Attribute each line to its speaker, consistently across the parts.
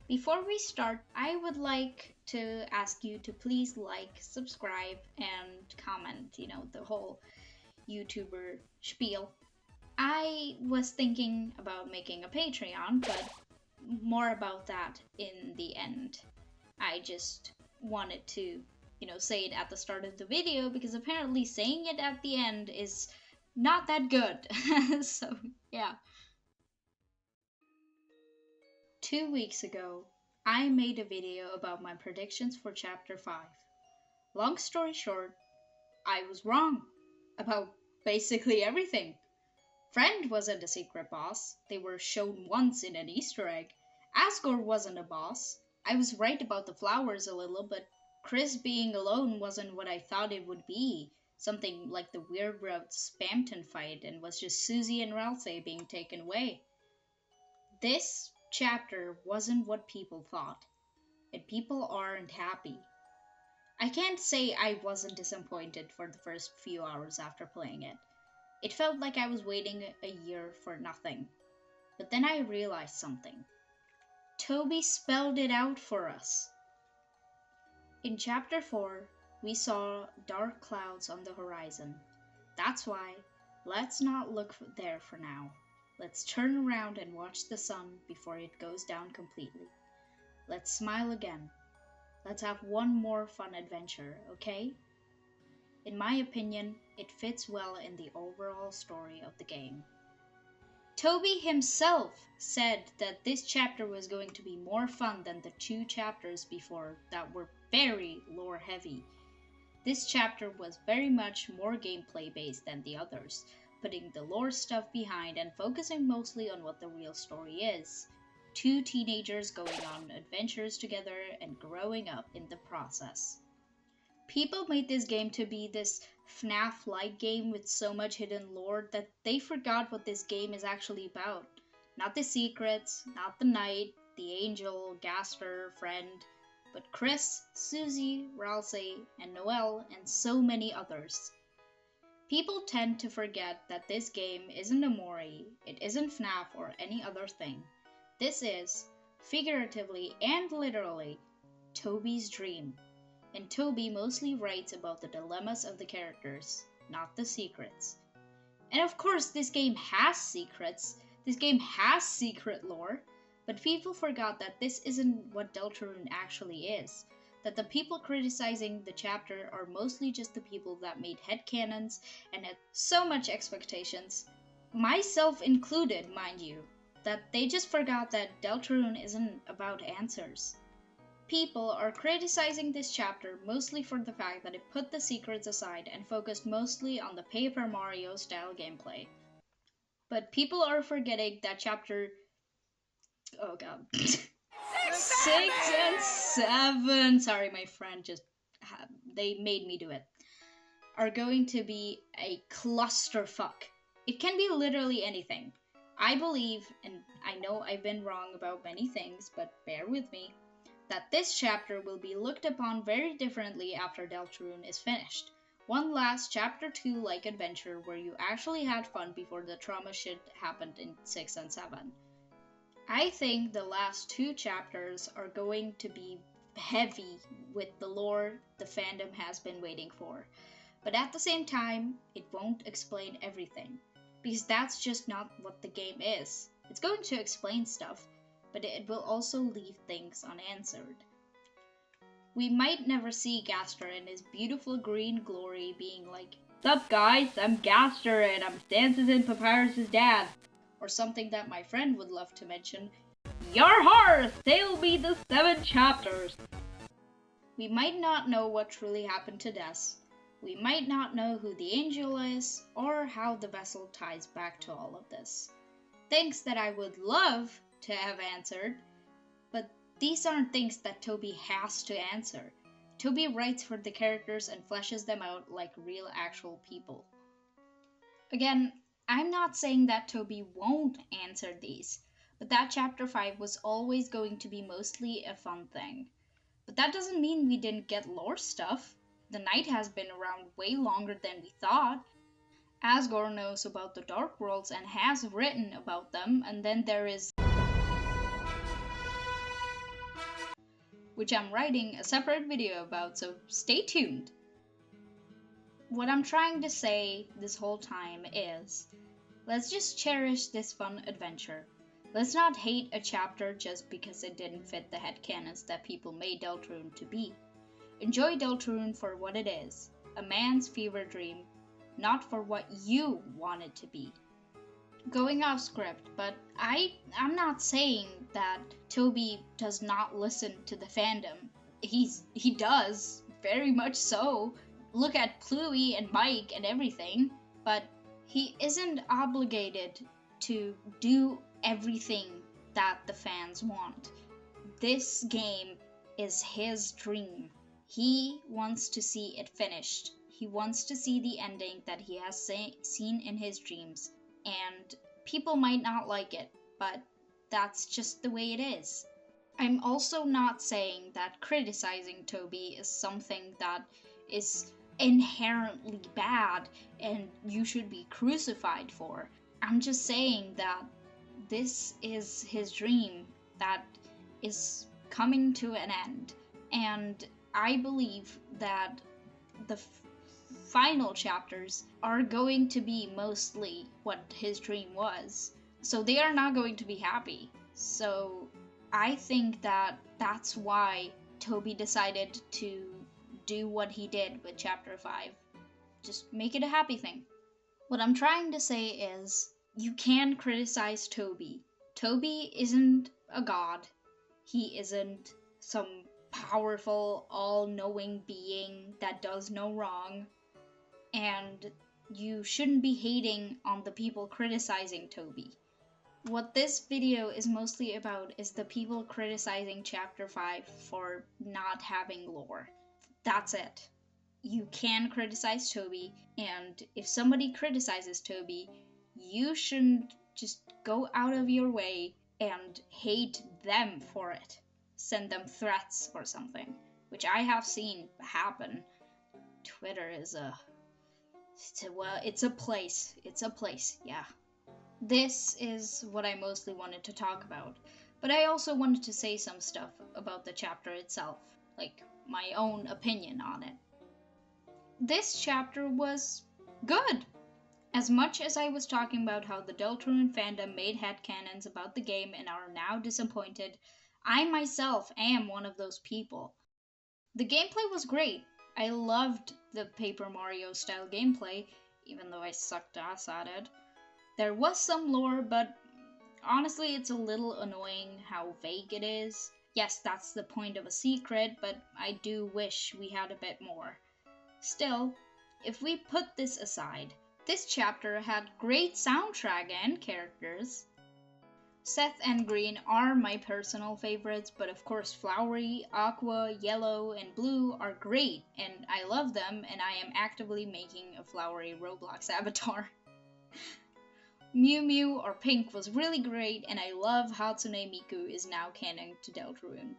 Speaker 1: Before we start, I would like to ask you to please like, subscribe, and comment, the whole YouTuber spiel. I was thinking about making a Patreon, but more about that in the end. I just wanted to, say it at the start of the video because apparently saying it at the end is not that good. So, yeah. 2 weeks ago, I made a video about my predictions for Chapter 5. Long story short, I was wrong about basically everything. Friend wasn't a secret boss, they were shown once in an Easter egg. Asgore wasn't a boss. I was right about the flowers a little, but Chris being alone wasn't what I thought it would be. Something like the Weird Road Spamton fight, and was just Susie and Ralsei being taken away. This chapter wasn't what people thought, and people aren't happy. I can't say I wasn't disappointed for the first few hours after playing it. It felt like I was waiting a year for nothing. But then I realized something. Toby spelled it out for us. In Chapter 4, we saw dark clouds on the horizon. That's why, let's not look there for now. Let's turn around and watch the sun before it goes down completely. Let's smile again. Let's have one more fun adventure, okay? In my opinion, it fits well in the overall story of the game. Toby himself said that this chapter was going to be more fun than the 2 chapters before that were very lore heavy. This chapter was very much more gameplay based than the others, putting the lore stuff behind and focusing mostly on what the real story is. 2 teenagers going on adventures together and growing up in the process. People made this game to be this FNAF-like game with so much hidden lore that they forgot what this game is actually about. Not the secrets, not the knight, the angel, Gaster, friend, but Chris, Susie, Ralsei, and Noelle, and so many others. People tend to forget that this game isn't a Mori, it isn't FNAF or any other thing. This is, figuratively and literally, Toby's dream. And Toby mostly writes about the dilemmas of the characters, not the secrets. And of course, this game has secrets. This game has secret lore. But people forgot that this isn't what Deltarune actually is. That the people criticizing the chapter are mostly just the people that made headcanons and had so much expectations, myself included, mind you, that they just forgot that Deltarune isn't about answers. People are criticizing this chapter mostly for the fact that it put the secrets aside and focused mostly on the Paper Mario style gameplay. But people are forgetting that chapter... oh god. 6 and 7, sorry, my friend just... they made me do it. Are going to be a clusterfuck. It can be literally anything. I believe, and I know I've been wrong about many things, but bear with me, that this chapter will be looked upon very differently after Deltarune is finished. One last Chapter 2-like adventure where you actually had fun before the trauma shit happened in 6 and 7. I think the last 2 chapters are going to be heavy with the lore the fandom has been waiting for. But at the same time, it won't explain everything, because that's just not what the game is. It's going to explain stuff, but it will also leave things unanswered. We might never see Gaster in his beautiful green glory being like, "Sup guys, I'm Gaster and I'm Stances and Papyrus's dad," or something that my friend would love to mention, "Your horse, they'll be the 7 chapters." We might not know what truly happened to Des. We might not know who the angel is, or how the vessel ties back to all of this. Things that I would love to have answered, but these aren't things that Toby has to answer. Toby writes for the characters and fleshes them out like real actual people. Again, I'm not saying that Toby won't answer these, but that Chapter 5 was always going to be mostly a fun thing. But that doesn't mean we didn't get lore stuff. The Knight has been around way longer than we thought. Asgore knows about the Dark Worlds and has written about them, and then there is which I'm writing a separate video about, so stay tuned. What I'm trying to say this whole time is, let's just cherish this fun adventure. Let's not hate a chapter just because it didn't fit the headcanons that people made Deltarune to be. Enjoy Deltarune for what it is, a man's fever dream, not for what you want it to be. Going off script, but I'm not saying that Toby does not listen to the fandom. He does, very much so. Look at Pluie and Mike and everything, but he isn't obligated to do everything that the fans want. This game is his dream. He wants to see it finished. He wants to see the ending that he has seen in his dreams. And people might not like it, but that's just the way it is. I'm also not saying that criticizing Toby is something that is inherently bad and you should be crucified for. I'm just saying that this is his dream that is coming to an end, and I believe that the final chapters are going to be mostly what his dream was, so they are not going to be happy. So I think that that's why Toby decided to do what he did with chapter 5. Just make it a happy thing. What I'm trying to say is, you can criticize Toby. Toby isn't a god. He isn't some powerful, all-knowing being that does no wrong. And you shouldn't be hating on the people criticizing Toby. What this video is mostly about is the people criticizing chapter 5 for not having lore. That's it. You can criticize Toby, and if somebody criticizes Toby, you shouldn't just go out of your way and hate them for it. Send them threats or something, which I have seen happen. Twitter is it's a place. It's a place, yeah. This is what I mostly wanted to talk about, but I also wanted to say some stuff about the chapter itself, like my own opinion on it. This chapter was good. As much as I was talking about how the Deltarune fandom made headcanons about the game and are now disappointed, I myself am one of those people. The gameplay was great. I loved the Paper Mario style gameplay, even though I sucked ass at it. There was some lore, but honestly it's a little annoying how vague it is. Yes, that's the point of a secret, but I do wish we had a bit more. Still, if we put this aside, this chapter had great soundtrack and characters. Seth and Green are my personal favorites, but of course Flowery, Aqua, Yellow, and Blue are great, and I love them, and I am actively making a Flowery Roblox avatar. Mew Mew or Pink was really great, and I love Hatsune Miku is now canon to Deltarune.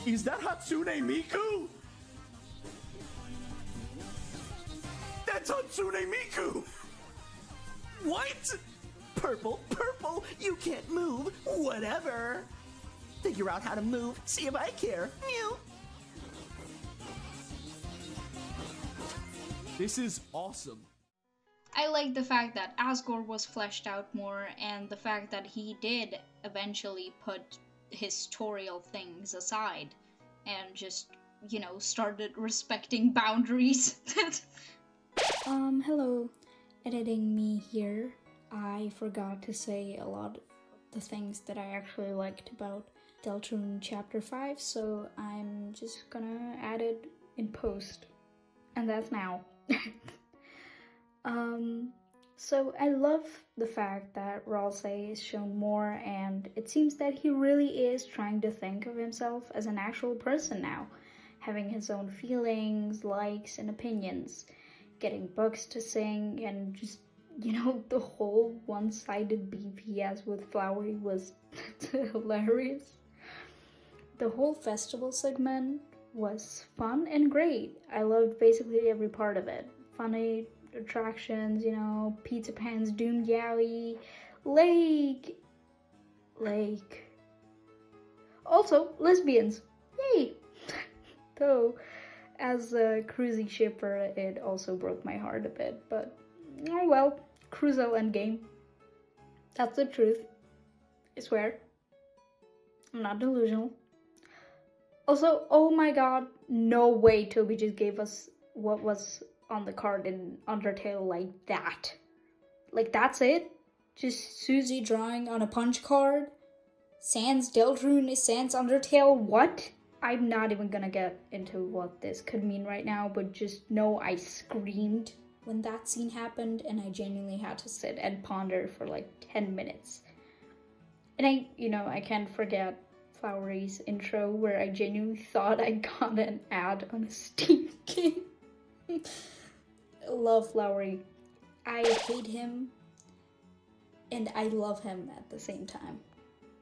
Speaker 2: Is that Hatsune Miku? That's Hatsune Miku! What? Purple, purple, you can't move, whatever. Figure out how to move, see if I care. Mew. This is awesome.
Speaker 1: I like the fact that Asgore was fleshed out more, and the fact that he did eventually put historical things aside and just, started respecting boundaries.
Speaker 3: Hello, editing me here. I forgot to say a lot of the things that I actually liked about Deltarune Chapter 5, so I'm just gonna add it in post. And that's now. So I love the fact that Ralsei is shown more, and it seems that he really is trying to think of himself as an actual person now, having his own feelings, likes, and opinions, getting books to sing, and just, the whole one-sided beef he has with Flowery was hilarious. The whole festival segment was fun and great. I loved basically every part of it. Funny attractions, Pizza Pan's Doomed Yowie, Lake, Like, also lesbians, yay! Though, as a cruisy shipper, it also broke my heart a bit, but oh well, Crusoe Endgame. That's the truth. I swear. I'm not delusional. Also, oh my god, no way Toby just gave us what was on the card in Undertale like that. Like, that's it? Just Susie drawing on a punch card? Sans Deltarune is Sans Undertale? What? I'm not even gonna get into what this could mean right now, but just know I screamed when that scene happened, and I genuinely had to sit and ponder for like 10 minutes. And I can't forget Flowery's intro, where I genuinely thought I got an ad on a Steam game. Love Flowery. I hate him, and I love him at the same time.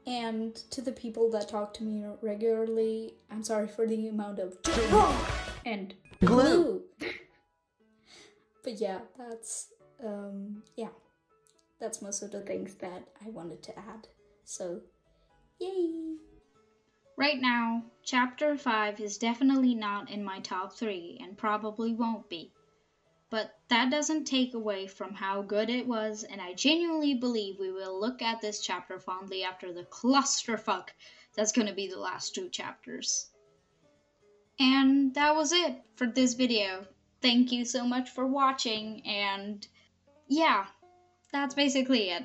Speaker 3: And to the people that talk to me regularly, I'm sorry for the amount of and glue. But yeah, that's most of the things that I wanted to add. So, yay!
Speaker 1: Right now, Chapter 5 is definitely not in my top 3 and probably won't be. But that doesn't take away from how good it was, and I genuinely believe we will look at this chapter fondly after the clusterfuck that's going to be the last 2 chapters. And that was it for this video. Thank you so much for watching, and yeah, that's basically it.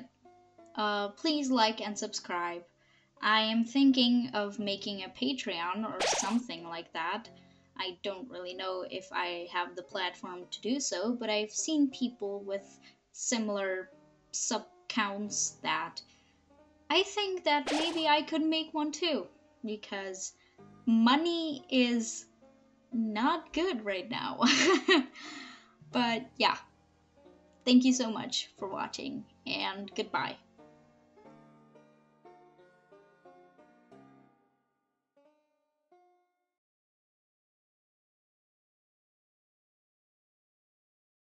Speaker 1: Please like and subscribe. I am thinking of making a Patreon or something like that. I don't really know if I have the platform to do so, but I've seen people with similar sub-counts that I think that maybe I could make one too, because money is not good right now. But yeah, thank you so much for watching, and goodbye.